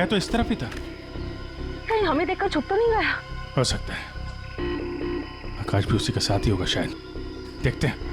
आया तो इस तरफ ही था। कहीं हमें देखकर छुप तो नहीं गया? हो सकता है आकाश भी उसी के साथ ही होगा शायद। देखते हैं।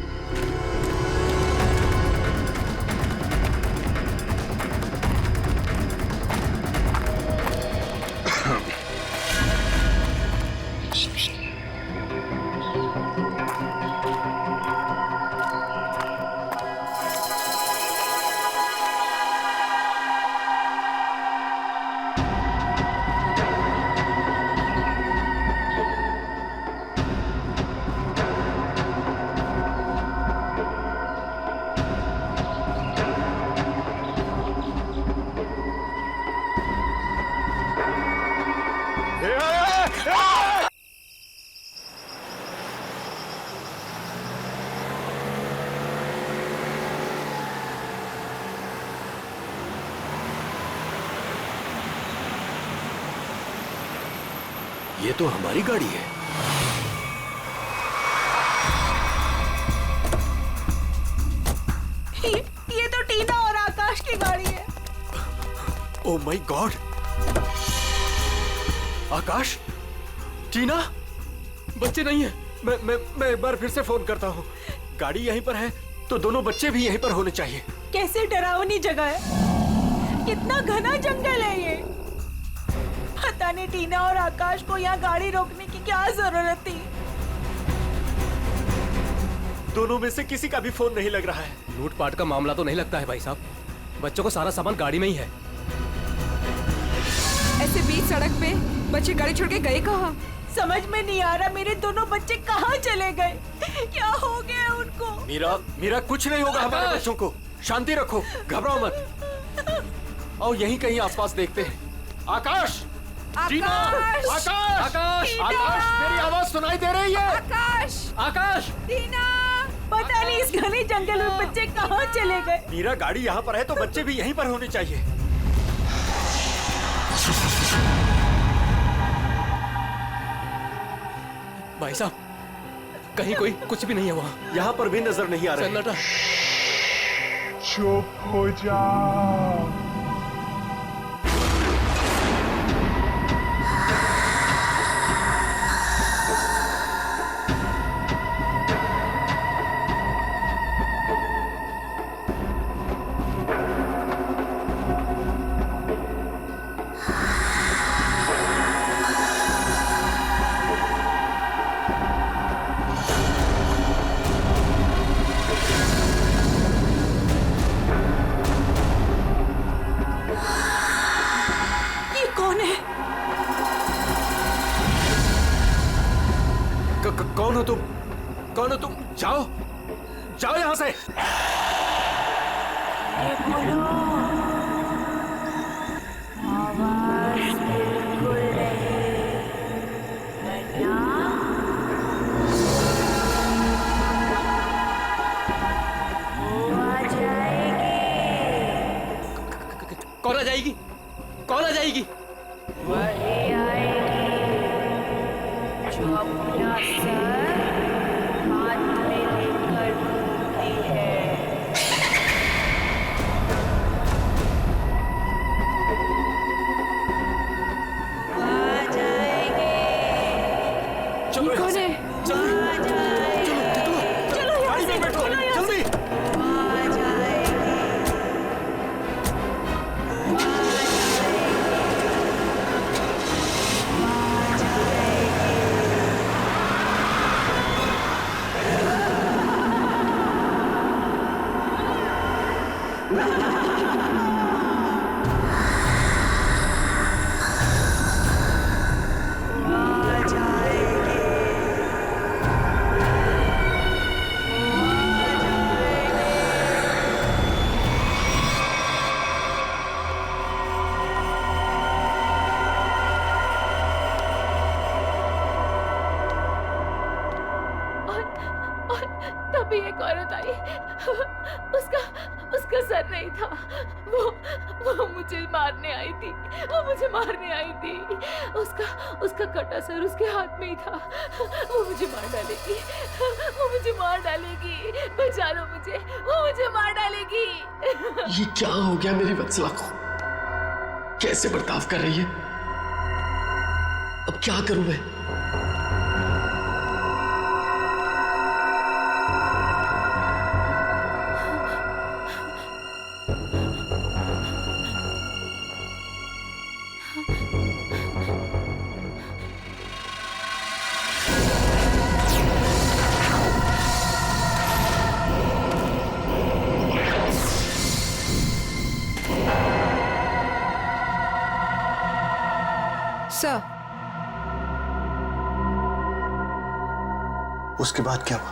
ये तो हमारी गाड़ी है। ये तो टीना और आकाश की गाड़ी है। Oh my God! आकाश, टीना, बच्चे नहीं है। मैं एक बार फिर से फोन करता हूँ। गाड़ी यहीं पर है तो दोनों बच्चे भी यहीं पर होने चाहिए। कैसे डरावनी जगह है, कितना घना जंगल है ये। पता नहीं टीना और आकाश को यहाँ गाड़ी रोकने की क्या जरूरत थी। दोनों में से किसी का भी फोन नहीं लग रहा है। लूटपाट का मामला तो नहीं लगता है भाई साहब। बच्चों को सारा सामान गाड़ी में ही है। ऐसे बीच सड़क पे बच्चे गाड़ी छोड़ के गए कहाँ? समझ में नहीं आ रहा मेरे दोनों बच्चे कहाँ चले गए। क्या हो गया उनको? मीरा कुछ नहीं होगा हमारे बच्चों को। शांति रखो, घबराओ मत। आओ यहीं कहीं आसपास देखते हैं। आकाश, टीना, आकाश, आकाश, आकाश, मेरी आवाज सुनाई दे रही है? आकाश, आकाश, टीना, पता नहीं इस घने जंगल में बच्चे कहाँ चले गए। मीरा गाड़ी यहाँ पर है तो बच्चे भी यहीं पर होने चाहिए। भाई साहब, कहीं कोई कुछ भी नहीं है वहाँ। यहाँ पर भी नजर नहीं आ रहा है। सन्नाटा। चुप हो जा। कौन हो तुम? जाओ, जाओ यहाँ से। कौन आ जाएगी? कौन आ जाएगी? वही आएगी जो अपना सर हाथ में लेकर घूमती है। आ जाएगी। चलो कौन है? चलो गाड़ी में बैठो, जल्दी। तभी एक औरत आई, उसका सर नहीं था। वो मुझे मारने आई थी। उसका कटा सर उसके हाथ में ही था। वो मुझे मार डालेगी। बचा लो मुझे, वो मुझे मार डालेगी। ये क्या हो गया मेरी वत्सला को? कैसे बर्ताव कर रही है। अब क्या करूं मैं? सर, उसके बाद क्या हुआ?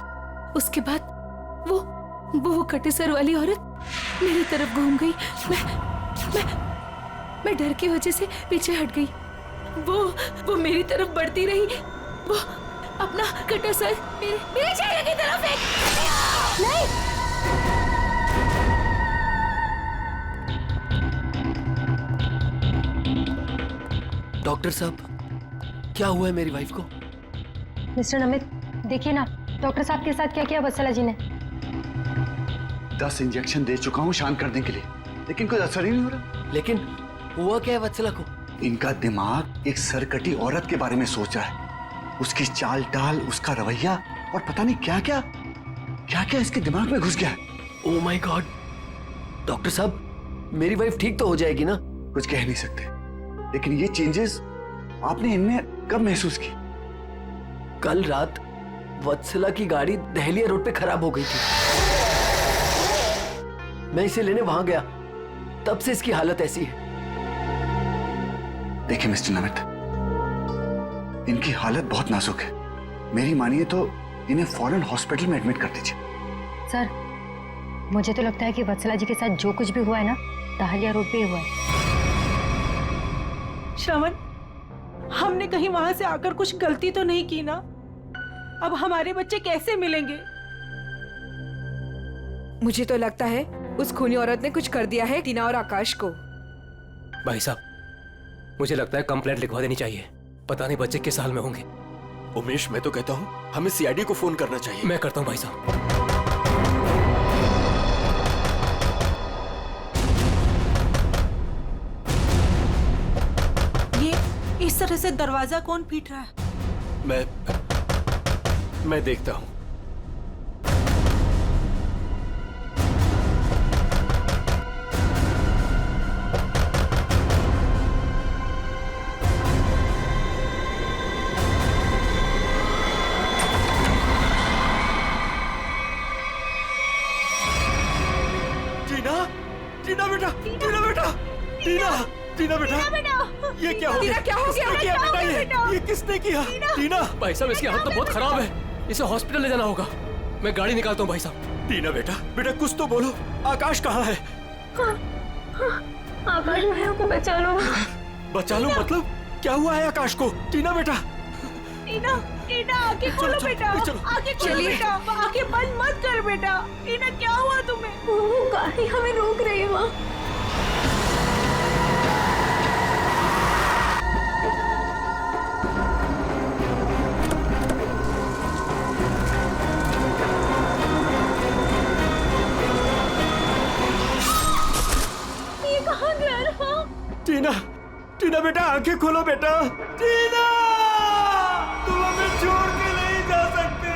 उसके बाद वो कटे सर वाली औरत मेरी तरफ घूम गई। मैं डर की वजह से पीछे हट गई। वो मेरी तरफ बढ़ती रही। वो अपना कटा सर मेरे चेहरे की तरफ फेंक। नहीं, डॉक्टर साहब, क्या हुआ है मेरी वाइफ को? मिस्टर नमित, देखिए ना डॉक्टर साहब के साथ क्या किया वत्सला जी ने। 10 इंजेक्शन दे चुका हूँ शांत करने के लिए, लेकिन कोई असर ही नहीं हो रहा। लेकिन हुआ क्या है वत्सला को? इनका दिमाग एक सरकटी औरत के बारे में सोच रहा है। उसकी चाल टाल, उसका रवैया और पता नहीं क्या क्या इसके दिमाग में घुस गया है। Oh my God! डॉक्टर साहब, मेरी वाइफ ठीक तो हो जाएगी ना? कुछ कह नहीं सकते, लेकिन ये चेंजेस आपने इनमें कब महसूस की? कल रात वत्सला की गाड़ी दहलिया रोड पे खराब हो गई थी। मैं इसे लेने वहां गया, तब से इसकी हालत ऐसी है। देखिए मिस्टर नमित, इनकी हालत बहुत नाजुक है। मेरी मानिए तो इन्हें फौरन हॉस्पिटल में एडमिट कर दीजिए। सर, मुझे तो लगता है कि वत्सला जी के साथ जो कुछ भी हुआ है ना, दहलिया रोड पे ही हुआ है। श्रवण, हमने कहीं वहां से आकर कुछ गलती तो नहीं की ना? अब हमारे बच्चे कैसे मिलेंगे? मुझे तो लगता है उस खूनी औरत ने कुछ कर दिया है टीना और आकाश को। भाई साहब, मुझे लगता है कंप्लेंट लिखवा देनी चाहिए। पता नहीं बच्चे किस हाल में होंगे। उमेश, मैं तो कहता हूँ हमें सीआईडी को फोन करना चाहिए। मैं करता हूँ भाई साहब। इस तरह से दरवाजा कौन पीट रहा है? मैं देखता हूं। टीना बेटा, टीना बेटा, ये क्या हो गया? क्या हो गया? किसने किया बेटा? ये किसने किया? टीना! भाई साहब, इसकी हालत तो बहुत खराब है। इसे हॉस्पिटल ले जाना होगा। मैं गाड़ी निकालता हूँ भाई साहब। टीना बेटा कुछ तो बोलो। आकाश कहाँ है? आकाश भैया को बचा लो। बचा लो मतलब? क्या हुआ है आकाश को? टीना बेटा, टीना आंखें खोलो बेटा, आंखें खोलो बेटा, आंखें बंद मत कर बेटा। टीना, क्या हुआ तुम्हें? वो गाड़ी हमें रोक रही है माँ। ये कहाँ गया रहा? टीना बेटा, आंखें खोलो बेटा। टीना, तुम हमें छोड़ के नहीं जा सकते।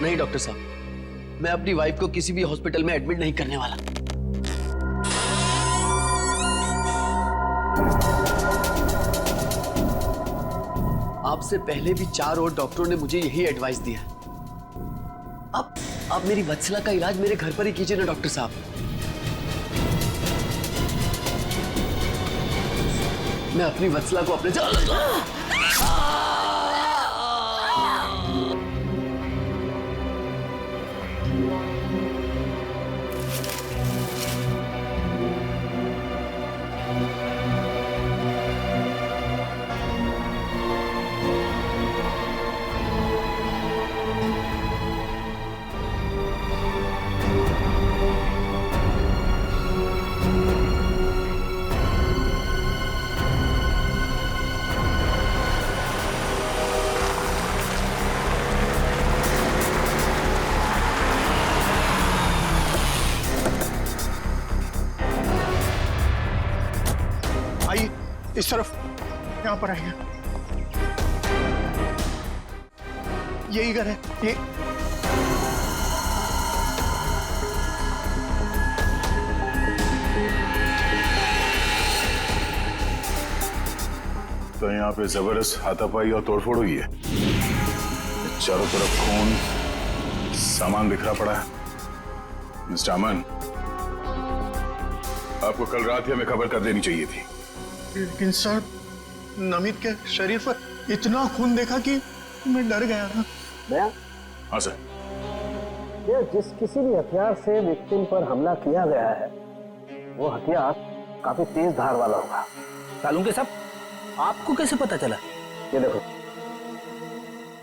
नहीं डॉक्टर साहब, मैं अपनी वाइफ को किसी भी हॉस्पिटल में एडमिट नहीं करने वाला। आपसे पहले भी 4 और डॉक्टरों ने मुझे यही एडवाइस दिया। अब मेरी वत्सला का इलाज मेरे घर पर ही कीजिए ना डॉक्टर साहब। मैं अपनी वत्सला को अपने पड़ा है। यही घर है ये। तो यहाँ पे जबरदस्त हाथापाई और तोड़फोड़ हुई है। चारों तरफ खून, सामान बिखरा पड़ा है। मिस्टर अमन, आपको कल रात ही हमें खबर कर देनी चाहिए थी। लेकिन सर, नमित के शरीर पर इतना खून देखा कि मैं डर गया था। हाँ सर। जिस किसी भी हथियार से विक्टिम पर हमला किया गया है वो हथियार काफी तेज धार वाला होगा। सालुंके साहब, आपको कैसे पता चला? ये देखो,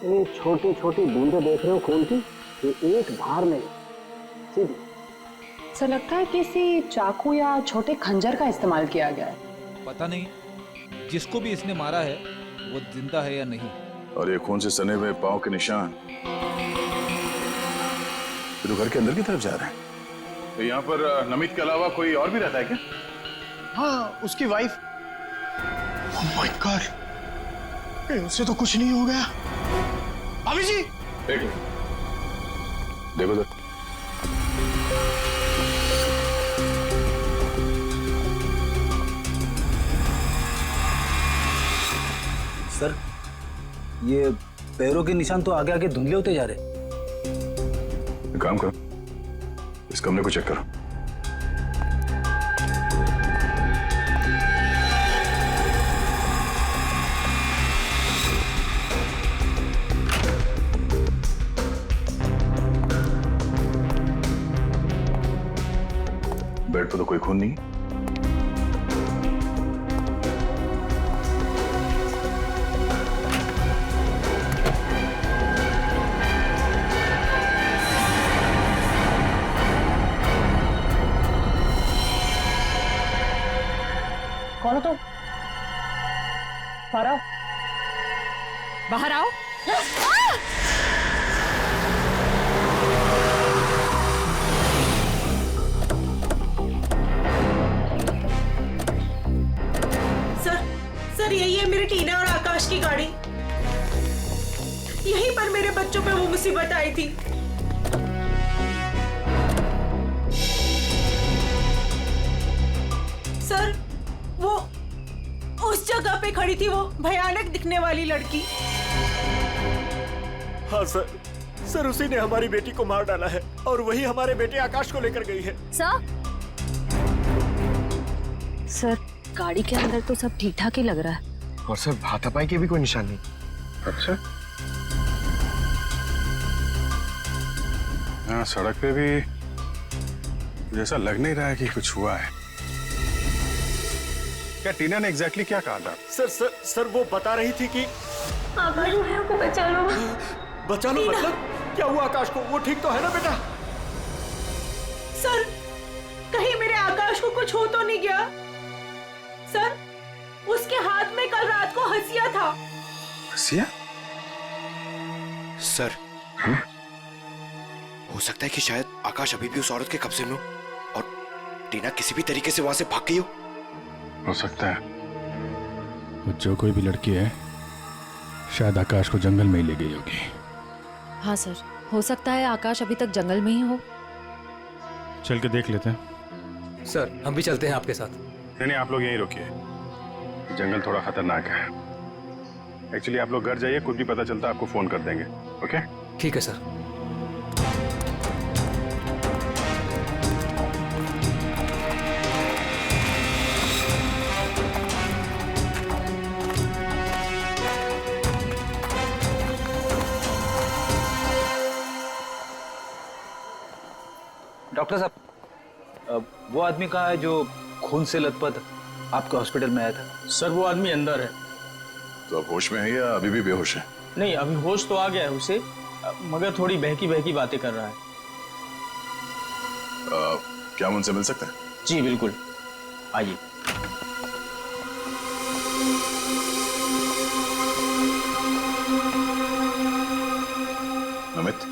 ये छोटी छोटी बूंदें देख रहे हो खून की, ये एक धार में सीधी। सर लगता है किसी चाकू या छोटे खंजर का इस्तेमाल किया गया है। पता नहीं जिसको भी इसने मारा है वो जिंदा है या नहीं। और ये खून से सने हुए पांव के निशान तो घर के अंदर की तरफ जा रहे हैं। तो यहाँ पर नमित के अलावा कोई और भी रहता है क्या? हाँ, उसकी वाइफ। ओह माय गॉड, उससे तो कुछ नहीं हो गया। भाभी जी, एक मिनट, देखो सर। सर, ये पैरों के निशान तो आगे आगे धुंधले होते जा रहे। एक काम करो, इस कमरे को चेक करो। बेड पर तो कोई खून नहीं। कौन हो तुम? बाहर आओ। बाहर आओ। सर यही है मेरी टीना और आकाश की गाड़ी। यहीं पर मेरे बच्चों पे वो मुसीबत आई थी। सर, वो उस जगह पे खड़ी थी वो भयानक दिखने वाली लड़की। हाँ सर, उसी ने हमारी बेटी को मार डाला है और वही हमारे बेटे आकाश को लेकर गई है। सर, गाड़ी के अंदर तो सब ठीक ठाक ही लग रहा है। और सर, हाथापाई के भी कोई निशान नहीं। अच्छा, यहाँ सड़क पे भी जैसा लग नहीं रहा है कि कुछ हुआ है। क्या टीना ने एग्जैक्टली क्या कहा था? सर वो बता रही थी कि आकाश भैया को बचा लो। बचा लो मतलब? क्या हुआ आकाश को? वो ठीक तो है ना बेटा? सर, कहीं मेरे आकाश को कुछ हो तो नहीं गया? सर, उसके हाथ में कल रात को हंसिया था। हंसिया? सर, हो सकता है कि शायद आकाश अभी भी उस औरत के कब्जे में हो और टीना किसी भी तरीके से वहां से भाग गई हो सकता है। वो जो कोई भी लड़की है शायद आकाश को जंगल में ही ले गई होगी। हाँ सर, हो सकता है आकाश अभी तक जंगल में ही हो। चल के देख लेते हैं। सर, हम भी चलते हैं आपके साथ। नहीं, आप लोग यहीं रुकिए। जंगल थोड़ा खतरनाक है। एक्चुअली आप लोग घर जाइए, कुछ भी पता चलता आपको फोन कर देंगे। ओके? ठीक है सर। डॉक्टर साहब, वो आदमी कहाँ है जो खून से लथपथ आपके हॉस्पिटल में आया था? सर, वो आदमी अंदर है। तो अब होश में है या अभी भी बेहोश है? नहीं, अभी होश तो आ गया है उसे, मगर थोड़ी बहकी बहकी बातें कर रहा है। क्या हम उनसे मिल सकते हैं? जी बिल्कुल, आइए। नमित,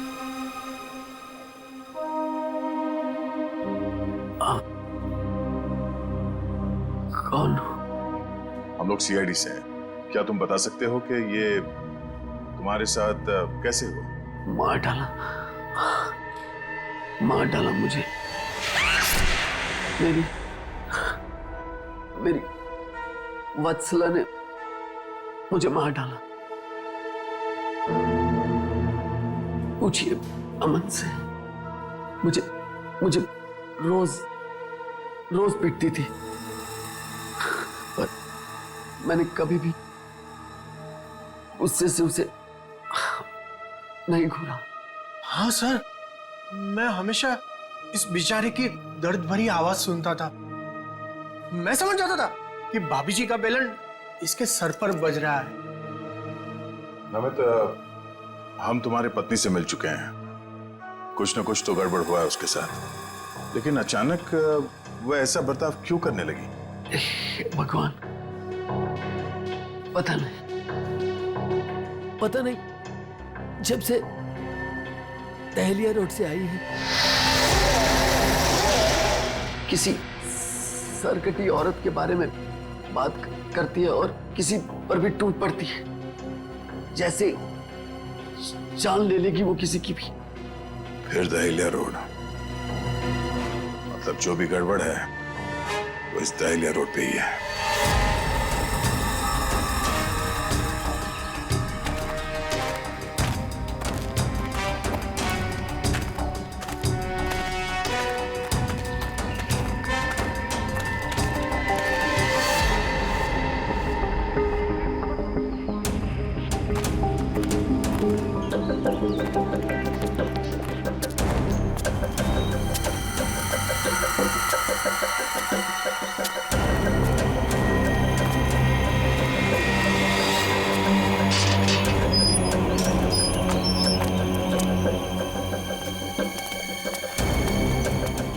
कौन? हम लोग सीआईडी से हैं। क्या तुम बता सकते हो कि ये तुम्हारे साथ कैसे हुआ? मार डाला मुझे। मेरी वत्सला ने मुझे मार डाला। पूछिए अमन से। मुझे रोज पीटती थी, पर मैंने कभी भी गुस्से से उसे नहीं घूरा। हाँ सर, मैं हमेशा इस बेचारे की दर्द भरी आवाज सुनता था। मैं समझ जाता था कि भाभी जी का बेलन इसके सर पर बज रहा है। नमित, हम तुम्हारी पत्नी से मिल चुके हैं। कुछ न कुछ तो गड़बड़ हुआ है उसके साथ, लेकिन अचानक वह ऐसा बर्ताव क्यों करने लगी? भगवान, पता नहीं जब से दहलिया रोड से आई है, किसी सरकटी औरत के बारे में बात करती है और किसी पर भी टूट पड़ती है, जैसे जान ले लेगी वो किसी की भी। फिर दहलिया रोड, मतलब जो भी गड़बड़ है वो इस दहलिया रोड पे ही है।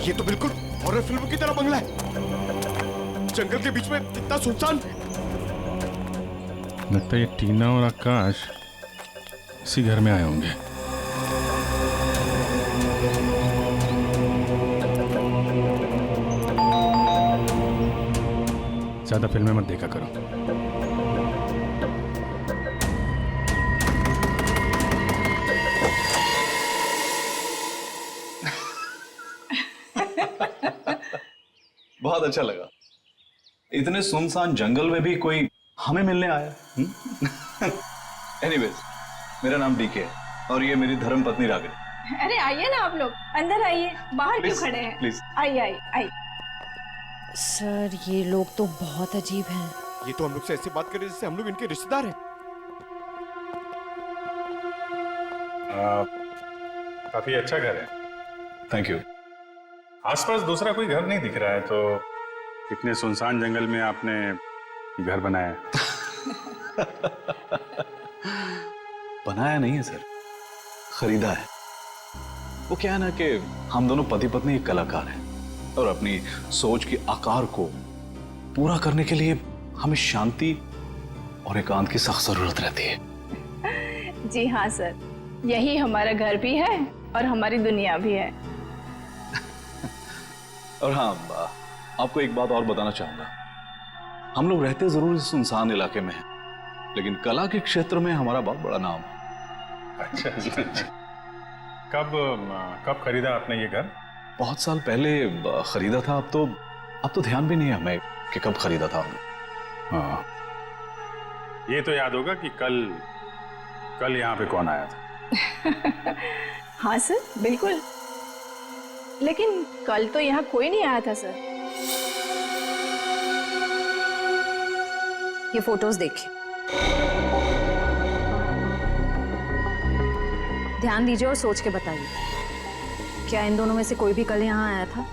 ये तो बिल्कुल हॉरर फिल्म की तरह बंगला है, जंगल के बीच में इतना सुनसान। लगता है ये टीना और आकाश इसी घर में आए होंगे। ज्यादा फिल्में मत देखा करो। बहुत अच्छा लगा। इतने सुनसान जंगल में भी कोई हमें मिलने आया। एनीवेज, मेरा नाम डीके है और ये मेरी धर्म पत्नी रागिनी। अरे आइए ना आप लोग, अंदर आइए, बाहर क्यों खड़े हैं? प्लीज आइए। सर, ये लोग तो बहुत अजीब हैं। ये तो हम लोग से ऐसे बात कर रहे हैं जैसे हम लोग इनके रिश्तेदार हैं। काफी अच्छा घर है। Thank you. आसपास दूसरा कोई घर नहीं दिख रहा है, तो इतने सुनसान जंगल में आपने घर बनाया? बनाया नहीं है सर, खरीदा है। वो क्या है ना कि हम दोनों पति पत्नी एक कलाकार हैं और अपनी सोच के आकार को पूरा करने के लिए हमें शांति और एकांत की सख्त जरूरत रहती है। जी हाँ सर, यही हमारा घर भी है और हमारी दुनिया भी है। और हाँ, आपको एक बात और बताना चाहूंगा। हम लोग रहते जरूर इस सुनसान इलाके में हैं, लेकिन कला के क्षेत्र में हमारा बहुत बड़ा नाम है। अच्छा। कब खरीदा आपने ये घर? बहुत साल पहले खरीदा था। अब तो ध्यान भी नहीं है हमें कि कब खरीदा था हमने। हाँ, ये तो याद होगा कि कल यहाँ पे कौन आया था? हाँ सर, बिल्कुल। लेकिन कल तो यहाँ कोई नहीं आया था सर। ये फोटोज देखिए, ध्यान दीजिए और सोच के बताइए, क्या इन दोनों में से कोई भी कल यहाँ आया था?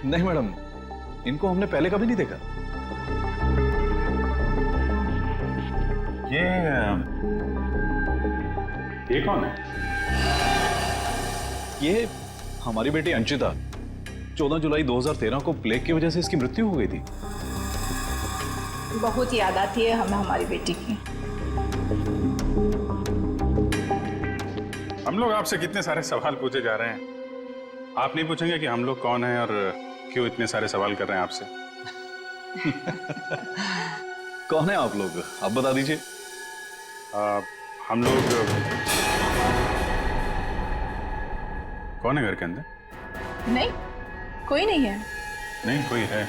नहीं मैडम, इनको हमने पहले कभी नहीं देखा। ये कौन है? ये हमारी बेटी अंशिता। 14 जुलाई 2013 को प्लेग की वजह से इसकी मृत्यु हो गई थी। बहुत याद आती है हमें हमारी बेटी की। हम लोग आपसे कितने सारे सवाल पूछे जा रहे हैं, आप नहीं पूछेंगे कि हम लोग कौन हैं और क्यों इतने सारे सवाल कर रहे हैं आपसे? कौन है आप लोग? आप बता दीजिए। हम लोग कौन है घर के अंदर? नहीं, कोई नहीं है। नहीं, कोई है।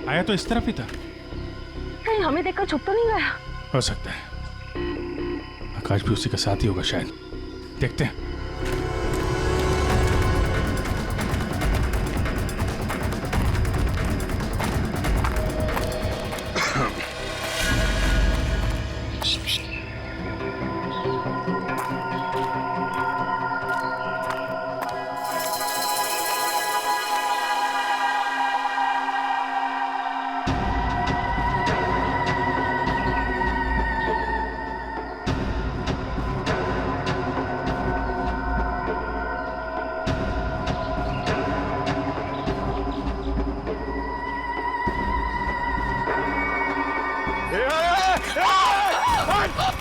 आया तो इस तरफ ही था। कहीं हमें देखकर छुप तो नहीं गया? हो सकता है आकाश भी उसी का साथ ही होगा शायद। देखते हैं।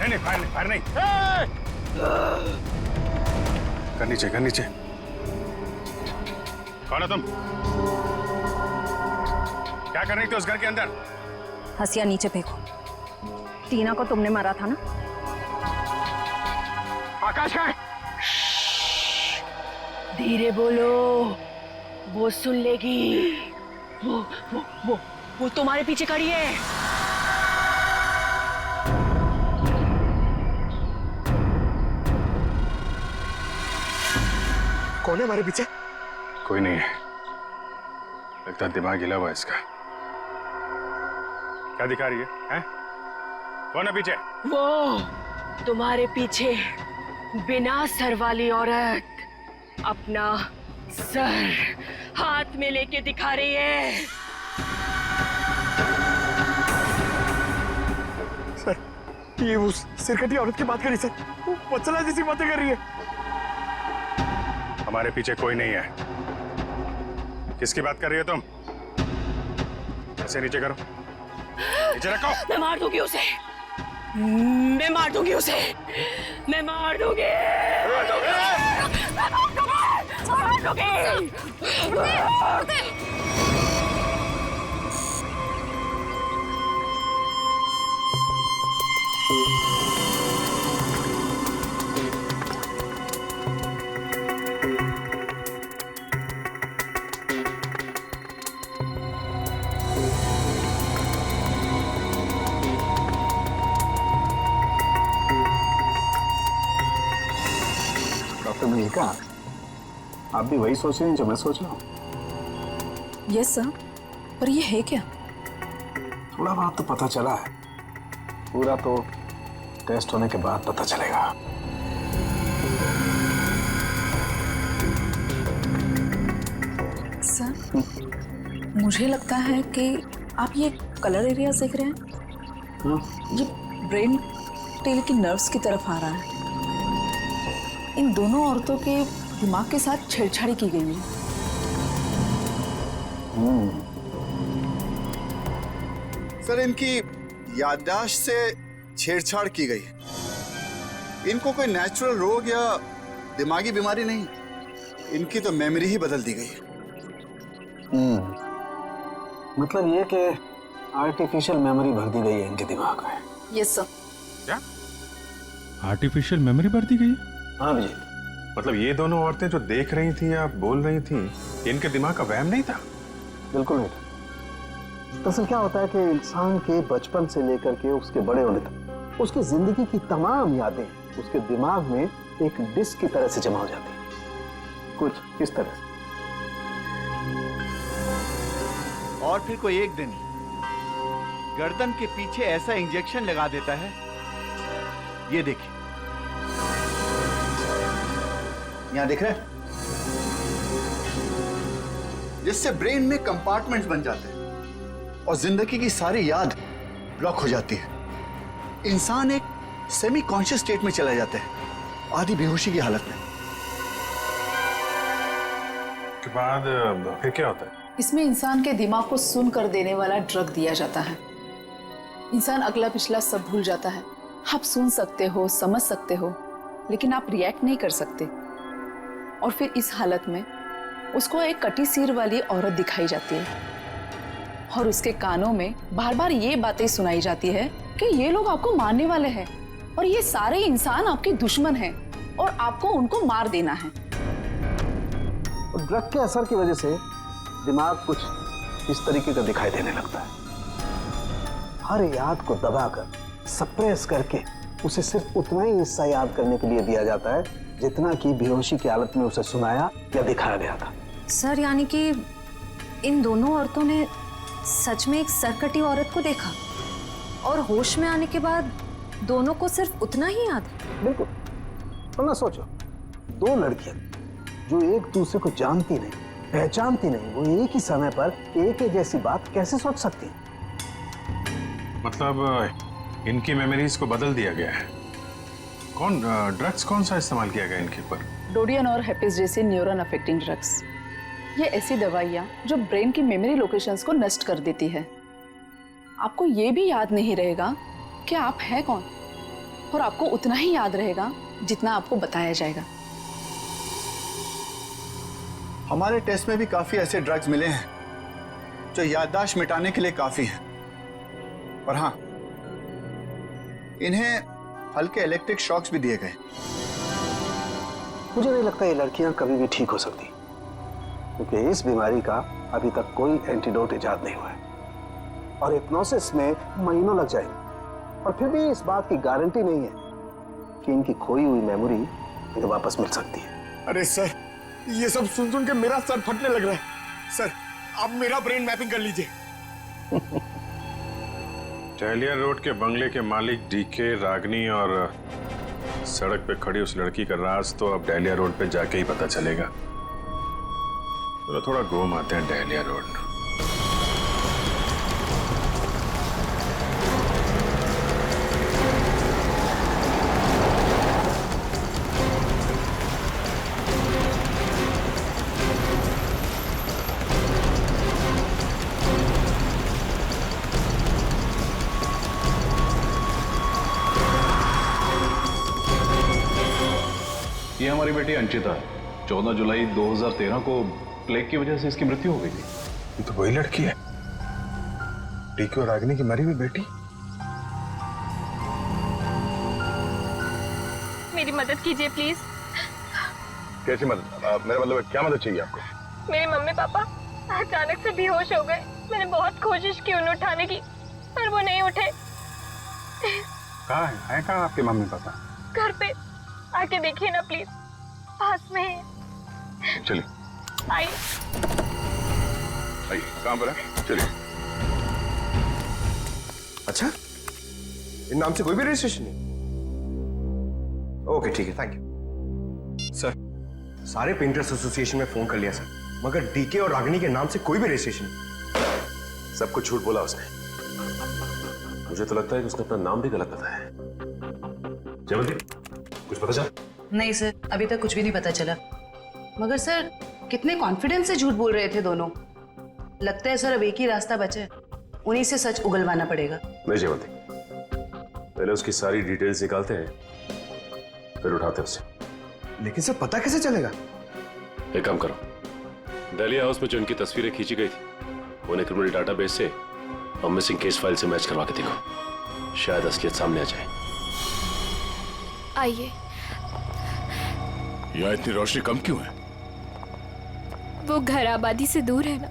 नहीं, फायर नहीं। कर नीचे। कौन हो तुम? क्या कर रही थी उस घर के अंदर? हसिया नीचे फेंको। टीना को तुमने मारा था ना? आकाश है। धीरे बोलो, वो सुन लेगी। वो तुम्हारे पीछे खड़ी है। कौन है हमारे पीछे? कोई नहीं है। लगता दिमाग हिला हुआ इसका। क्या दिखा रही है? हैं? कौन है पीछे? वो तुम्हारे पीछे बिना सर वाली औरत अपना सर हाथ में लेके दिखा रही है। सर, ये उस सिरकटी औरत की बात कर रही सर। वो वत्सला जैसी बातें कर रही है। हमारे पीछे कोई नहीं है। किसकी बात कर रही हो तुम? ऐसे नीचे करो, नीचे रखो। मैं मार दूंगी उसे। मैं मार दूंगी उसे। मैं मार दूंगी। डॉक्टर मलिका, आप भी वही सोच रहे हैं जो मैं सोच रहा हूँ? यस सर, पर ये है क्या? थोड़ा बहुत तो पता चला है, पूरा तो टेस्ट होने के बाद पता चलेगा। सर, मुझे लगता है कि आप ये कलर एरिया देख रहे हैं। ये ब्रेन टेल की नर्व्स की तरफ आ रहा है। इन दोनों औरतों के दिमाग के साथ छेड़छाड़ी की गई है। सर, इनकी याददाश्त से छेड़छाड़ की गई है। इनको कोई नेचुरल रोग या दिमागी बीमारी नहीं, इनकी तो मेमोरी ही बदल दी गई है। मतलब ये कि आर्टिफिशियल मेमोरी भर दी गई है इनके दिमाग में। Yes sir. क्या आर्टिफिशियल मेमोरी भर दी गई? हाँ जी। मतलब ये दोनों औरतें जो देख रही थी या बोल रही थी, इनके दिमाग का वहम नहीं था? बिल्कुल नहीं था। दरअसल क्या होता है कि इंसान के बचपन से लेकर के उसके बड़े होने तक उसकी जिंदगी की तमाम यादें उसके दिमाग में एक डिस्क की तरह से जमा हो जाती है, कुछ इस तरह से। और फिर कोई एक दिन गर्दन के पीछे ऐसा इंजेक्शन लगा देता है, ये देखिए, यहाँ दिख रहा है? जिससे ब्रेन में कंपार्टमेंट्स बन जाते हैं और जिंदगी की सारी याद ब्लॉक हो जाती है। इंसान एक सेमी कॉन्शियस स्टेट में चला जाता है, आधी बेहोशी की हालत में। के बाद फिर क्या होता है? इसमें इंसान के दिमाग को सुन कर देने वाला ड्रग दिया जाता है। इंसान अगला पिछला सब भूल जाता है। आप सुन सकते हो, समझ सकते हो, लेकिन आप रिएक्ट नहीं कर सकते। और फिर इस हालत में उसको एक कटी सिर वाली औरत दिखाई जाती है और उसके कानों में बार बार ये बातें सुनाई जाती है कि ये लोग आपको मारने वाले हैं और ये सारे इंसान आपके दुश्मन हैं और आपको उनको मार देना है। और ड्रग के असर की वजह से दिमाग कुछ इस तरीके का दिखाई देने लगता है। हर याद को दबाकर, सप्रेस करके उसे सिर्फ उतना ही हिस्सा याद करने के लिए दिया जाता है जितना कि बेहोशी की हालत में उसे सुनाया या दिखाया गया था। सर, यानी कि इन दोनों औरतों ने सच में एक सरकटी औरत को देखा और होश में आने के बाद दोनों को सिर्फ उतना ही याद है। बिल्कुल। तो ना सोचो, दो लड़कियां जो एक दूसरे को जानती नहीं, पहचानती नहीं, वो एक ही समय पर एक ही जैसी बात कैसे सोच सकती हैं? मतलब इनकी मेमोरीज को बदल दिया गया है। ड्रग्स कौन सा इस्तेमाल किया गया इनके ऊपर? डोडियन और हेपिस जैसे न्यूरॉन अफेक्टिंग ड्रग्स। ये ऐसी दवाइयाँ जो ब्रेन की मेमोरी लोकेशंस को नष्ट कर देती है। आपको ये भी याद नहीं रहेगा कि आप हैं कौन, और आपको उतना ही याद रहेगा जितना आपको बताया जाएगा। हमारे टेस्ट में भी काफी ऐसे ड्रग्स मिले हैं जो याददाश्त मिटाने के लिए काफी हैं। और हाँ, इन्हें हल्के इलेक्ट्रिक शॉक्स भी दिए गए। मुझे नहीं लगता ये लड़कियां कभी भी ठीक हो सकती, क्योंकि इस बीमारी का अभी तक कोई एंटीडोट इजाद नहीं हुआ है और हिप्नोसिस में महीनों लग जाएंगे। और फिर भी इस बात की गारंटी नहीं है कि इनकी खोई हुई मेमोरी इन्हें वापस मिल सकती है। अरे सर, ये सब सुन सुन के मेरा सर फटने लग रहा है। सर, आप मेरा ब्रेन मैपिंग कर लीजिए। डहलिया रोड के बंगले के मालिक डीके, रागनी और सड़क पे खड़ी उस लड़की का राज तो अब डहलिया रोड पे जाके ही पता चलेगा। तो थोड़ा घूम आते हैं डहलिया रोड। ये हमारी बेटी अंशिता है। 14 जुलाई 2013 को प्लेग की वजह से इसकी मृत्यु हो गई थी। ये तो वही लड़की है, डीके और रागिनी की मरी हुई बेटी। मेरी मदद कीजिए प्लीज। कैसी मदद? मेरा मतलब क्या मदद चाहिए आपको? मेरे मम्मी पापा अचानक से बेहोश हो गए। मैंने बहुत कोशिश की उन्हें उठाने की, पर वो नहीं उठे। कहाँ है कहाँ आपके मम्मी पापा? घर पे आके देखिए ना प्लीज, पास में है। चलिए आइए। आइए, कहाँ पर है? चलिए। अच्छा, इन नाम से कोई भी रजिस्ट्रेशन नहीं? ओके ठीक है, थैंक यू सर। सारे पेंटर्स एसोसिएशन में फोन कर लिया सर, मगर डीके और रागिनी के नाम से कोई भी रजिस्ट्रेशन नहीं। सब कुछ झूठ बोला उसने। मुझे तो लगता है कि उसने अपना नाम भी गलत बताया है। जयवंती, कुछ पता चला? नहीं सर, अभी तक कुछ भी नहीं पता चला। मगर सर, कितने कॉन्फिडेंस से झूठ बोल रहे थे दोनों। लगता है सर अब एक ही रास्ता बचा है, उन्हीं से सच उगलवाना पड़ेगा। नहीं जयवंती, पहले उसकी सारी डिटेल्स निकालते हैं, फिर उठाते हैं उसे। लेकिन सर पता कैसे चलेगा? एक काम करो, डहलिया हाउस में जो उनकी तस्वीरें खींची गई थी उन्हें क्रिमिनल डाटाबेस से और मिसिंग केस फाइल से मैच करवा के देखो, शायद असलियत सामने आ जाए। आइए। यहाँ इतनी रोशनी कम क्यों है? वो घर आबादी से दूर है ना,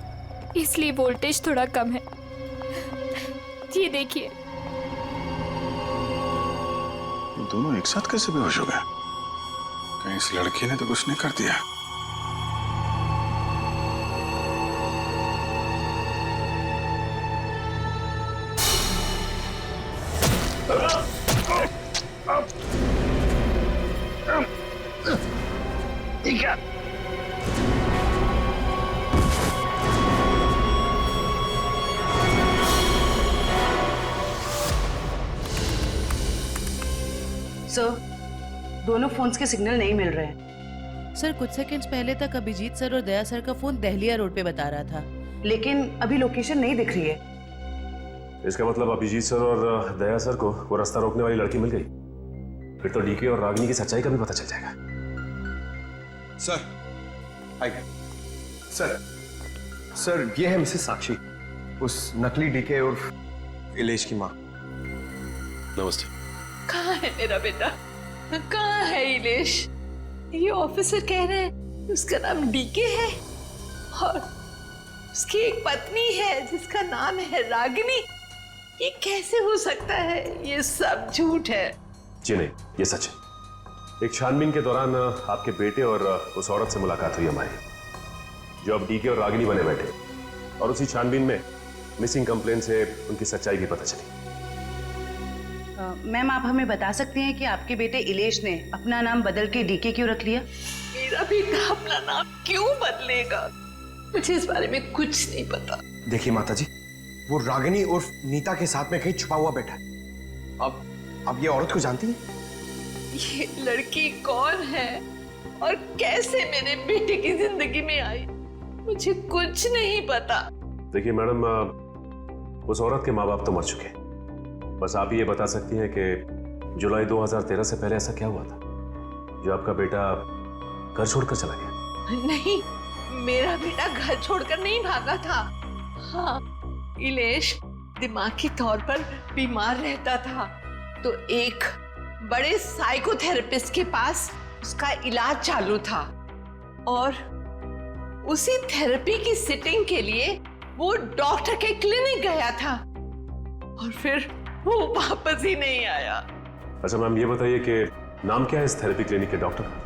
इसलिए वोल्टेज थोड़ा कम है। ये देखिए। दोनों एक साथ कैसे बेहोश हो गए? कहीं इस लड़की ने तो कुछ नहीं कर दिया? सर, दोनों फोन्स के सिग्नल नहीं मिल रहे हैं। सर कुछ सेकंड्स पहले तक अभिजीत सर और दया सर का फोन दहलिया रोड पे बता रहा था, लेकिन अभी लोकेशन नहीं दिख रही है। इसका मतलब अभिजीत सर और दया सर को वो रास्ता रोकने वाली लड़की मिल गई। फिर तो डीके और रागिनी की सच्चाई का भी पता चल जाएगा। सर आइए। सर ये है मिसेस साक्षी, उस नकली डीके और इलेश की माँ। नमस्ते। कहाँ है मेरा बेटा? कहाँ है इलेश? ये ऑफिसर कह रहे हैं उसका नाम डीके है और उसकी एक पत्नी है जिसका नाम है रागिनी। ये कैसे हो सकता है? ये सब झूठ है। जी नहीं, ये सच है। एक छानबीन के दौरान आपके बेटे और उस औरत से मुलाकात हुई हमारी, जो अब डीके और रागिनी बने बैठे, और उसी छानबीन में मिसिंग कंप्लेन से उनकी सच्चाई भी पता चली। मैम, आप हमें बता सकते हैं कि आपके बेटे इलेश ने अपना नाम बदल के डीके क्यों रख लिया? मेरा बेटा अपना नाम क्यों बदलेगा? मुझे इस बारे में कुछ नहीं पता। देखिए माताजी, वो रागिनी और नीता के साथ में कहीं छुपा हुआ बैठा है। अब ये औरत को जानती है? ये लड़की कौन है और कैसे मेरे बेटे की जिंदगी में आई? मुझे कुछ नहीं पता। देखिए मैडम, उस औरत के माँ बाप तो मर चुके हैं। बस आप ये बता सकती हैं कि जुलाई 2013 से पहले ऐसा क्या हुआ था जो आपका बेटा घर छोड़कर चला गया? नहीं, मेरा बेटा घर छोड़कर नहीं भागा था। हाँ, इलेश दिमागी तौर पर बीमार रहता था, तो एक बड़े साइकोथेरेपिस्ट के पास उसका इलाज चालू था और उसी थेरेपी की सिटिंग के लिए वो डॉक्टर के क्लिनिक गया था और फिर वो वापस ही नहीं आया। अच्छा मैम, ये बताइए कि नाम क्या है इस थेरेपी क्लिनिक के डॉक्टर का?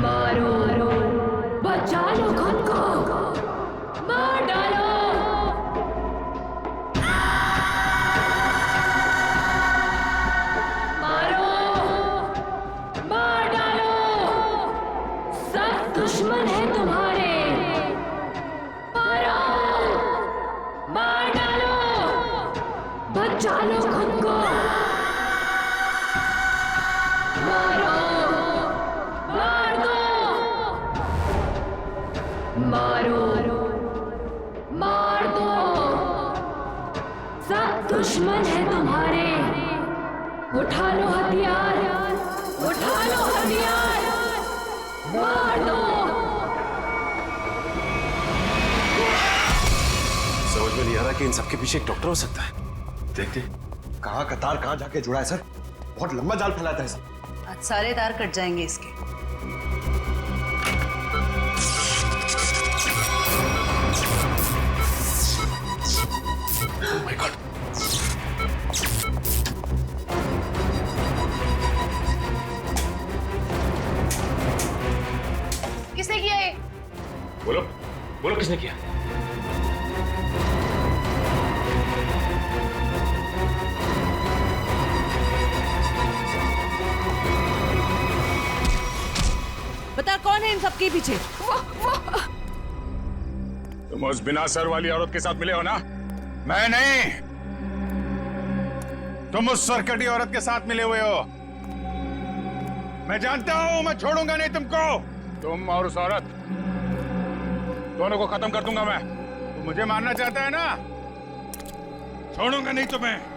मारो, बचा लो खुद को, मार डालो। मारो, मार डालो। सब दुश्मन है तुम्हारे। मारो, मार डालो, बचा लो खुद को। मारो, मार दो। सब दुश्मन है तुम्हारे। उठा लो हथियार, उठा लो हथियार, मार दो। समझ में नहीं आ रहा कि इन सबके पीछे एक डॉक्टर हो सकता है। देखते कहाँ का तार कहाँ जाके जुड़ा है सर। बहुत लंबा जाल फैलाता है सर। आज सारे तार कट जाएंगे इसके। My God. किसने किया ये? बोलो, बोलो किसने किया? बता कौन है इन सबके पीछे? तुम उस बिना सर वाली औरत के साथ मिले हो ना? मैं नहीं, तुम उस सरकटी औरत के साथ मिले हुए हो। मैं जानता हूं, मैं छोड़ूंगा नहीं तुमको। तुम और उस औरत दोनों को खत्म कर दूंगा मैं। तुम मुझे मारना चाहता है ना? छोड़ूंगा नहीं तुम्हें।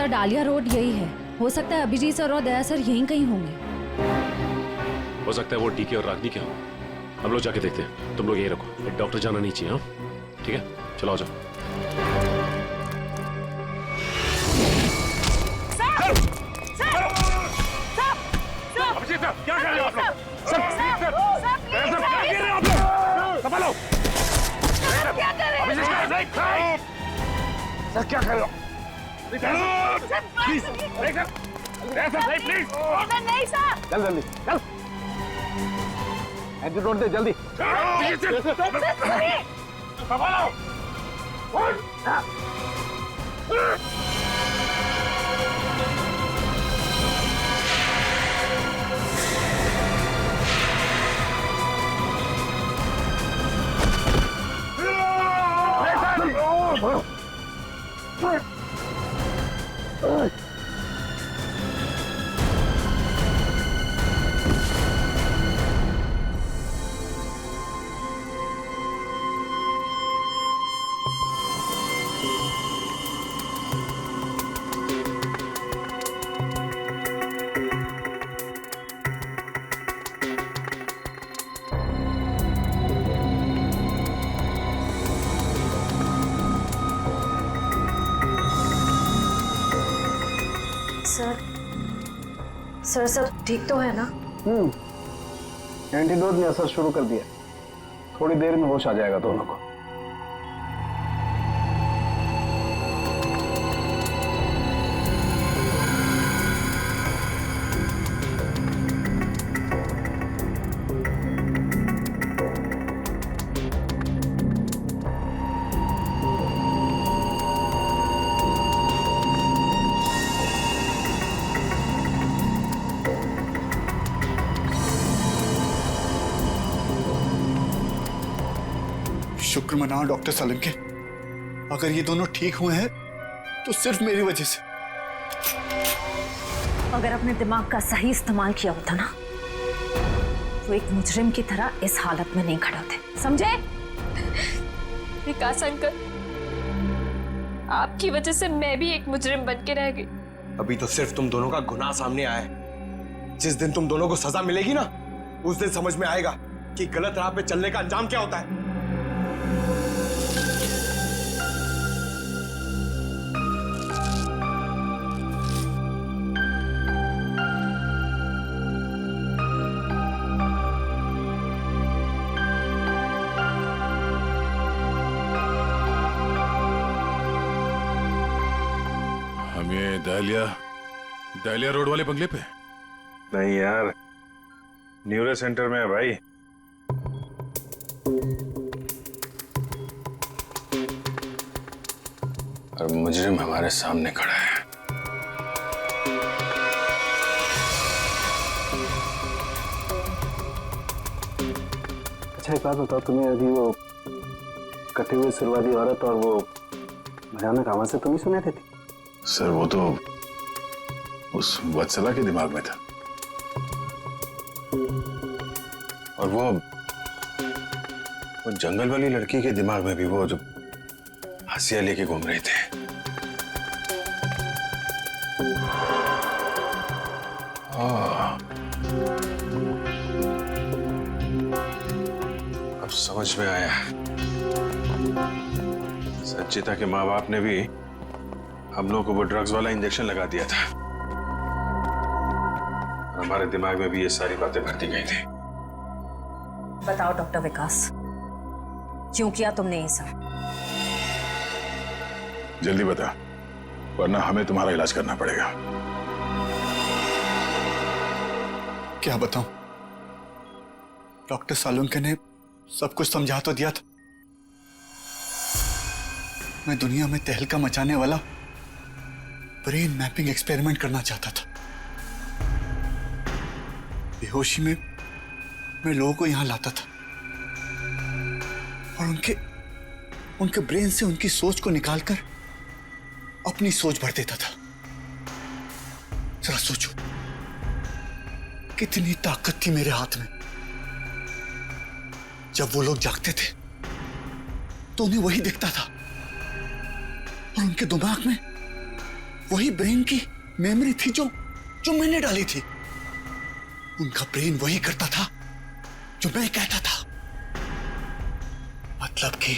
सर डालिया रोड यही है। हो सकता है अभिजीत सर और दया सर यहीं कहीं होंगे। हो सकता है वो डीके और रागनी क्या हो। हम लोग जाके देखते हैं, तुम लोग यहीं रखो, एक डॉक्टर जाना नहीं चाहिए। हाँ ठीक है, चलो आ जाओ। क्या कर रहे हो आप लोग? सर क्या कर रहे हो आप लोग? संभालो। क्या कर रहे हो? सर क्या कर रहे हो? प्लीज प्लीज नहीं सर। चल जल्दी चल, एंटीडोट दे जल्दी। संभालो। सर सब ठीक तो है ना? एंटीडोट ने असर शुरू कर दिया, थोड़ी देर में होश आ जाएगा दोनों को। शुक्र मनाओ डॉक्टर सालिम के, अगर ये दोनों ठीक हुए हैं तो सिर्फ मेरी वजह से। अगर अपने दिमाग का सही इस्तेमाल किया होता ना, तो एक मुजरिम की तरह इस हालत में नहीं खड़े होते, समझे? विकास अंकल, आपकी वजह से मैं भी एक मुजरिम बन के रह गई। अभी तो सिर्फ तुम दोनों का गुनाह सामने आया है। जिस दिन तुम दोनों को सजा मिलेगी ना, उस दिन समझ में आएगा कि गलत राह पे चलने का अंजाम क्या होता है। हम ये दहलिया रोड वाले बंगले पे? नहीं यार, न्यूरो सेंटर में है भाई। और मुजरिम हमारे सामने खड़ा है। अच्छा एक बात बताओ, तुम्हें अभी वो कटे हुए सिर वाली औरत और वो भयानक आवाज से तुम ही सुने थे? सर वो तो उस वत्सला के दिमाग में था, और वो जंगल वाली लड़की के दिमाग में भी वो जो हंसिया लेके घूम रहे थे। अब समझ में आया, संचिता के माँ बाप ने भी हम लोग को वो ड्रग्स वाला इंजेक्शन लगा दिया था, और हमारे दिमाग में भी ये सारी बातें भरती गई थी। बताओ डॉक्टर विकास, क्यों किया तुमने ये सब? जल्दी बता, वरना हमें तुम्हारा इलाज करना पड़ेगा। क्या बताऊं, डॉक्टर सालुंके ने सब कुछ समझा तो दिया था। मैं दुनिया में तहलका मचाने वाला ब्रेन मैपिंग एक्सपेरिमेंट करना चाहता था। बेहोशी में मैं लोगों को यहां लाता था और उनके ब्रेन से उनकी सोच को निकालकर अपनी सोच भर देता था। जरा सोचो, कितनी ताकत थी मेरे हाथ में। जब वो लोग जागते थे तो उन्हें वही दिखता था, और उनके दिमाग में वही ब्रेन की मेमोरी थी जो जो मैंने डाली थी। उनका ब्रेन वही करता था जो मैं कहता था। मतलब कि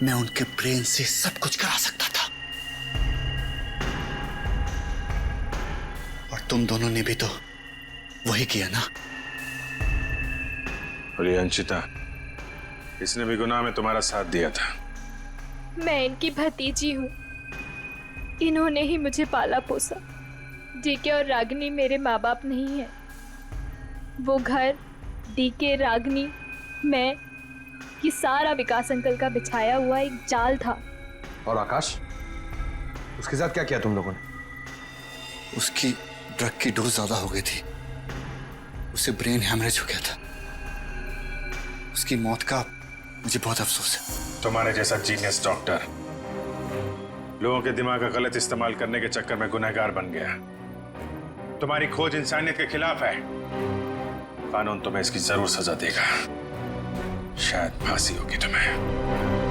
मैं उनके ब्रेन से सब कुछ करा सकता था। और तुम दोनों ने भी तो वही किया ना। और ये अंशिता, इसने भी गुनाह में तुम्हारा साथ दिया था। मैं इनकी भतीजी हूँ। इन्होंने ही मुझे पाला पोसा। डीके और रागिनी मेरे माँ बाप नहीं है। वो घर, डीके, रागिनी, मैं, ये सारा विकास अंकल का बिछाया हुआ एक जाल था। और आकाश, उसके साथ क्या किया तुम लोगों ने? उसकी ड्रग की डोज ज्यादा हो गई थी। उसे ब्रेन हैमरेज हो गया था। उसकी मौत का मुझे बहुत अफसोस है। तुम्हारे जैसा जीनियस डॉक्टर लोगों के दिमाग का गलत इस्तेमाल करने के चक्कर में गुनहगार बन गया। तुम्हारी खोज इंसानियत के खिलाफ है। कानून तुम्हें इसकी जरूर सजा देगा। शायद फांसी होगी तुम्हें।